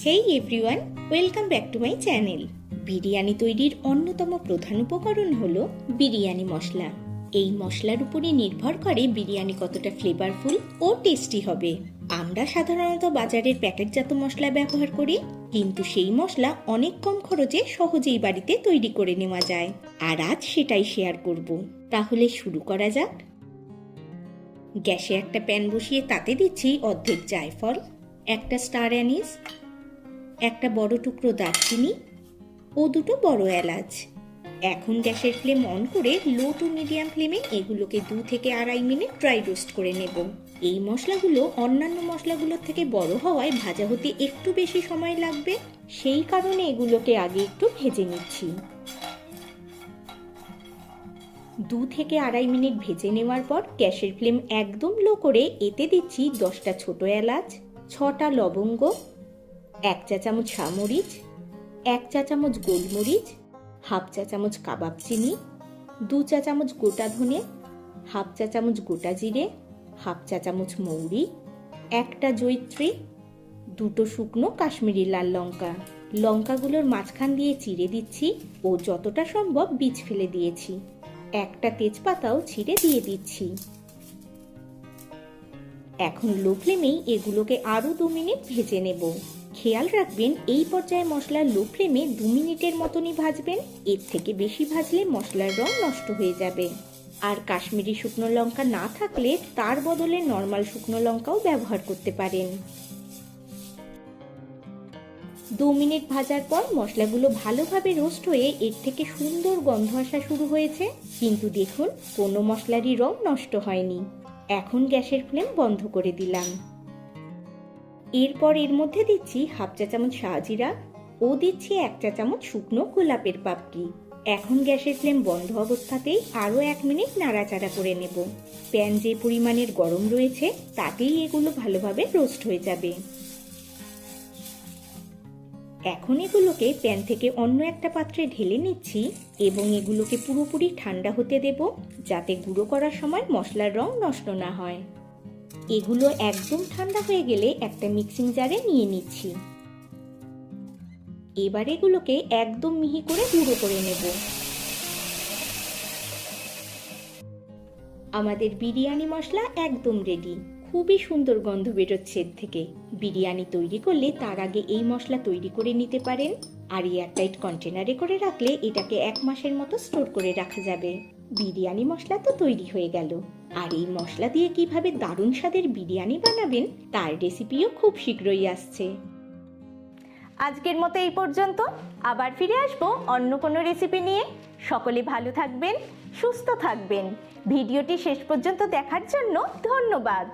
Hey everyone, welcome back to my channel. Biryani তৈরির অন্যতম প্রধান উপকরণ হলো বিরিয়ানি মশলা। এই মশলার উপরে নির্ভর করে বিরিয়ানি কতটা ফ্লেভারফুল ও টেস্টি হবে। আমরা সাধারণত বাজারের প্যাকেটজাত মশলা ব্যবহার করি, কিন্তু সেই মশলা অনেক কম খরচে সহজেই বাড়িতে তৈরি করে নেওয়া যায়। আর আজ সেটাই শেয়ার করব। তাহলে শুরু করা যাক। গ্যাসে একটা প্যান বসিয়ে তাতে দিচ্ছি অর্ধেক জায়ফল, একটা স্টার অ্যানিস, একটা বড় টুকরো দারচিনি ও দুটো বড় এলাচ। এখন গ্যাসের ফ্লেম অন করে লো টু মিডিয়াম ফ্লেমে এগুলোকে 2 থেকে 2.5 মিনিট ড্রাই রোস্ট করে নেব। এই মশলাগুলো অন্যান্য মশলাগুলোর থেকে বড় হওয়ায় ভাজা হতে একটু বেশি সময় লাগবে, সেই কারণে এগুলোকে আগে একটু ভেজে নিচ্ছি। 2 থেকে 2.5 মিনিট ভেজে নেওয়ার পর গ্যাসের ফ্লেম একদম লো করে এতে দিচ্ছি 10টা ছোট এলাচ, 6টা লবঙ্গ, 1 চা চামচ সামরিচ, 1 চা চামচ গোলমরিচ, হাফ চা চামচ কাবাব চিনি, 2 চা চামচ গোটা ধনে, হাফ চা চামচ গোটা জিরে, হাফ চা চামচ মৌরি, একটা জয়িত্রী, 2টো শুকনো কাশ্মীরি লাল লঙ্কা। লঙ্কাগুলোর মাঝখান দিয়ে চিড়ে দিচ্ছি ও যতটা সম্ভব বীজ ফেলে দিয়েছি। একটা তেজপাতাও ছিঁড়ে দিয়ে দিচ্ছি। এখন লো ফ্লেমেই এগুলোকে আরো 2 মিনিট ভেজে নেব। খেয়াল রাখবেন এই পর্যায়ে মশলা লো ফ্লেমে 2 মিনিটের মতনই ভাজবেন, এর থেকে বেশি ভাজলে মশলার রং নষ্ট হয়ে যাবে। আর কাশ্মীরি শুকনো লঙ্কা না থাকলে তার বদলে নর্মাল শুকনো লঙ্কাও ব্যবহার করতে পারেন। 2 মিনিট ভাজার পর মশলাগুলো ভালোভাবে রোস্ট হয়ে এর থেকে সুন্দর গন্ধ আসা শুরু হয়েছে, কিন্তু দেখুন কোনো মশলারই রং নষ্ট হয়নি। এখন গ্যাসের ফ্লেম বন্ধ করে দিলাম। এরপর এর মধ্যে দিচ্ছি হাফ চা চামচ শাহজিরা ও দিচ্ছি 1 চা চামচ শুকনো গোলাপের পাপড়ি। এখন গ্যাসের ফ্লেম বন্ধ অবস্থাতেই আরও 1 মিনিট নাড়াচাড়া করে নেব। প্যান যে পরিমাণের গরম রয়েছে তাতেই এগুলো ভালোভাবে রোস্ট হয়ে যাবে। এখন এগুলোকে প্যান থেকে অন্য একটা পাত্রে ঢেলে নিচ্ছি এবং এগুলোকে পুরোপুরি ঠান্ডা হতে দেব, যাতে গুঁড়ো করার সময় মশলার রং নষ্ট না হয়। এগুলো একদম ঠান্ডা হয়ে গেলে একটা মিক্সিং জারে নিয়ে নিচ্ছি। এবার এগুলোকে একদম মিহি করে গুঁড়ো করে নেব। আমাদের বিরিয়ানি মশলা একদম রেডি। খুবই সুন্দর গন্ধ বেরোচ্ছে এর থেকে। বিরিয়ানি তৈরি করলে তার আগে এই মশলা তৈরি করে নিতে পারেন, আর এয়ারটাইট কন্টেনারে করে রাখলে এটাকে 1 মাসের মতো স্টোর করে রাখা যাবে। বিরিয়ানি মশলা তো তৈরি হয়ে গেল, আর এই মশলা দিয়ে কিভাবে দারুণ স্বাদের বিরিয়ানি বানাবেন তার রেসিপিও খুব শীঘ্রই আসছে। আজকের মতো এই পর্যন্ত, আবার ফিরে আসবো অন্য কোনো রেসিপি নিয়ে। সকলে ভালো থাকবেন, সুস্থ থাকবেন। ভিডিওটি শেষ পর্যন্ত দেখার জন্য ধন্যবাদ।